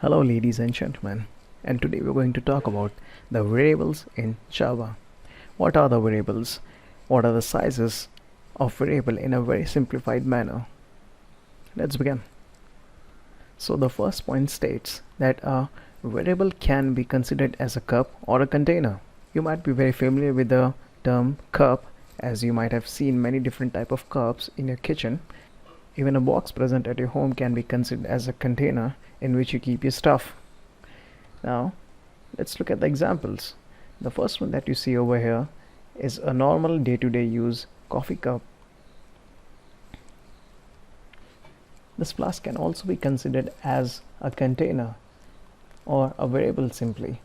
Hello ladies and gentlemen, and today we're going to talk about the variables in Java. What are the variables? What are the sizes of variable in a very simplified manner? Let's begin. So the first point states that a variable can be considered as a cup or a container. You might be very familiar with the term cup, as you might have seen many different type of cups in your kitchen. Even a box present at your home can be considered as a container in which you keep your stuff. Now, let's look at the examples. The first one that you see over here is a normal day-to-day use coffee cup. This flask can also be considered as a container or a variable simply.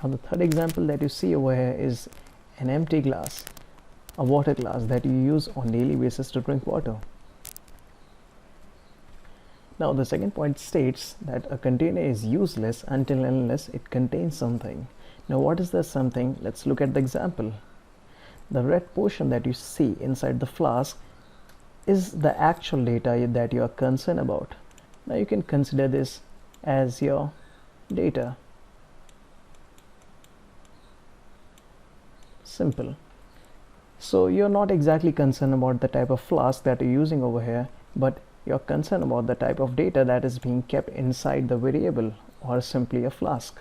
Now, the third example that you see over here is an empty glass, a water glass that you use on daily basis to drink water. Now the second point states that a container is useless until unless it contains something. Now what is the something? Let's look at the example. The red portion that you see inside the flask is the actual data that you are concerned about. Now you can consider this as your data. Simple. So you're not exactly concerned about the type of flask that you're using over here, but you're concerned about the type of data that is being kept inside the variable or simply a flask.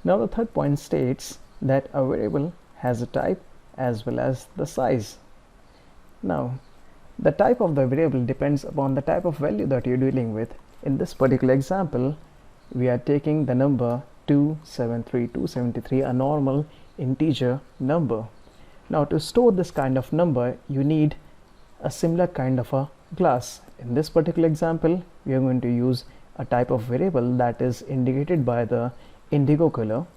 Now the third point states that a variable has a type as well as the size. Now the type of the variable depends upon the type of value that you're dealing with. In this particular example, we are taking the number 273, a normal integer number. Now to store this kind of number, you need a similar kind of a glass. In this particular example, we are going to use a type of variable that is indicated by the indigo color.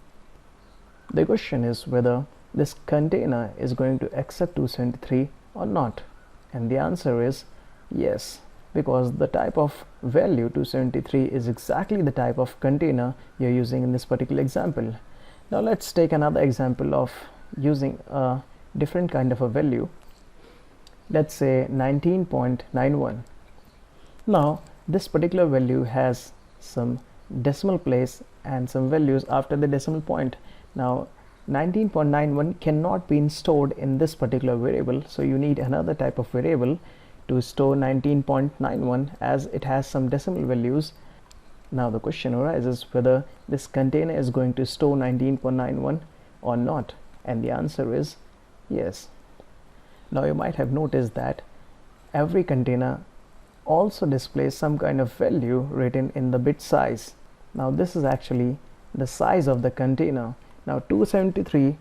The question is whether this container is going to accept 273 or not, and the answer is yes, because the type of value 273 is exactly the type of container you're using in this particular example. Now let's take another example of using a different kind of a value. Let's say 19.91. Now this particular value has some decimal place and some values after the decimal point. Now 19.91 cannot be stored in this particular variable, so you need another type of variable to store 19.91 as it has some decimal values. Now the question arises whether this container is going to store 19.91 or not, and the answer is yes. Now you might have noticed that every container also displays some kind of value written in the bit size. Now this is actually the size of the container. Now 273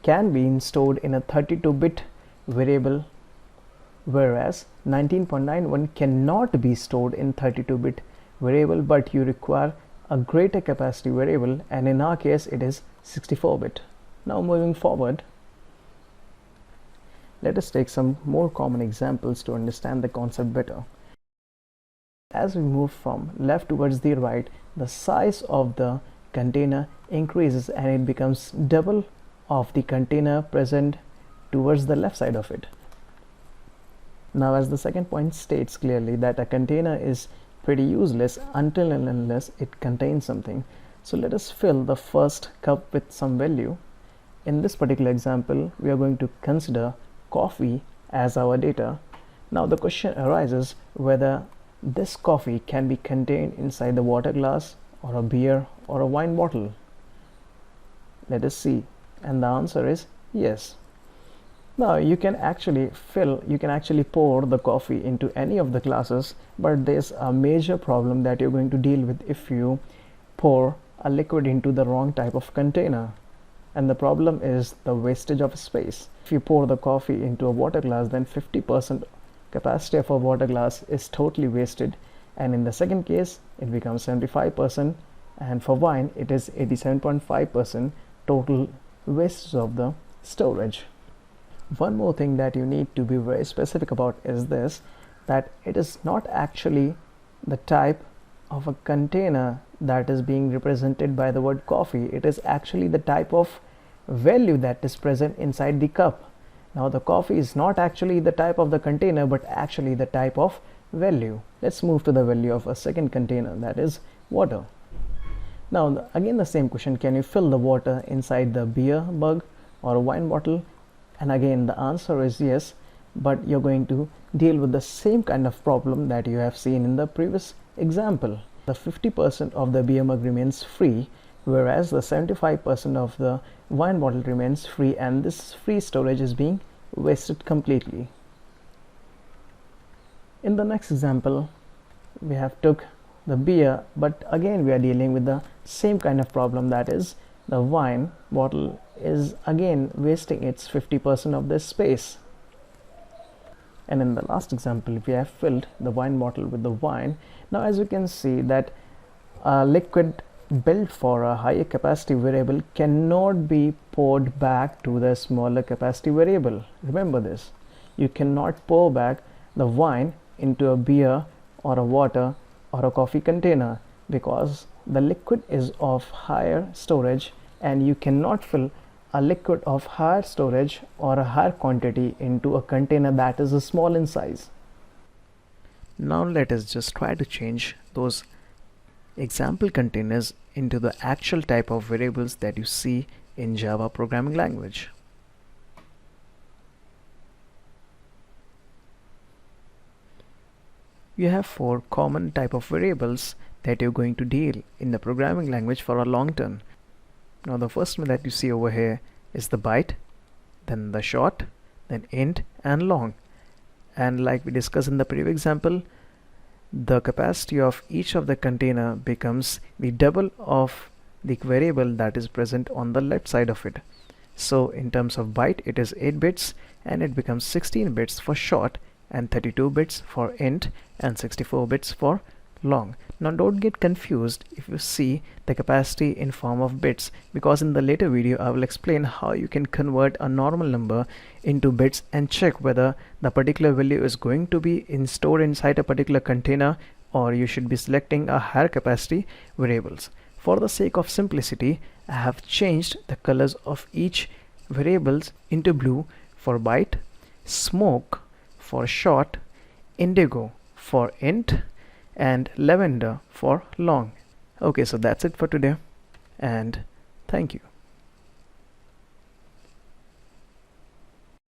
can be stored in a 32-bit variable, whereas 19.91 cannot be stored in 32-bit variable, but you require a greater capacity variable, and in our case it is 64-bit. Now moving forward, let us take some more common examples to understand the concept better. As we move from left towards the right, the size of the container increases and it becomes double of the container present towards the left side of it. Now as the second point states clearly that a container is pretty useless until and unless it contains something. So let us fill the first cup with some value. In this particular example, we are going to consider coffee as our data. Now the question arises whether this coffee can be contained inside the water glass or a beer or a wine bottle. Let us see, and the answer is yes. Now you can actually pour the coffee into any of the glasses, but there's a major problem that you're going to deal with if you pour a liquid into the wrong type of container. And the problem is the wastage of space. If you pour the coffee into a water glass, then 50% capacity of a water glass is totally wasted, and in the second case it becomes 75%, and for wine it is 87.5% total wastage of the storage. One more thing that you need to be very specific about is this, that it is not actually the type of a container that is being represented by the word coffee. It is actually the type of value that is present inside the cup. Now the coffee is not actually the type of the container, but actually the type of value. Let's move to the value of a second container, that is water. Now again the same question, can you fill the water inside the beer mug or a wine bottle? And again the answer is yes, but you're going to deal with the same kind of problem that you have seen in the previous example. The 50% of the beer mug remains free, whereas the 75% of the wine bottle remains free, and this free storage is being wasted completely. In the next example, we have took the beer, but again we are dealing with the same kind of problem, that is the wine bottle is again wasting its 50% of this space. And in the last example, we have filled the wine bottle with the wine. Now as you can see that a liquid built for a higher capacity variable cannot be poured back to the smaller capacity variable. Remember this, you cannot pour back the wine into a beer or a water or a coffee container, because the liquid is of higher storage and you cannot fill a liquid of higher storage or a higher quantity into a container that is small in size. Now let us just try to change those example containers into the actual type of variables that you see in Java programming language. You have 4 common type of variables that you're going to deal in the programming language for a long term. Now the first one that you see over here is the byte, then the short, then int and long. And like we discussed in the previous example, the capacity of each of the container becomes the double of the variable that is present on the left side of it. So in terms of byte, it is 8 bits and it becomes 16 bits for short and 32 bits for int and 64 bits for long. Now don't get confused if you see the capacity in form of bits, because in the later video I will explain how you can convert a normal number into bits and check whether the particular value is going to be stored inside a particular container or you should be selecting a higher capacity variables. For the sake of simplicity, I have changed the colors of each variables into blue for byte, smoke for short, indigo for int and lavender for long. Okay, so that's it for today and thank you.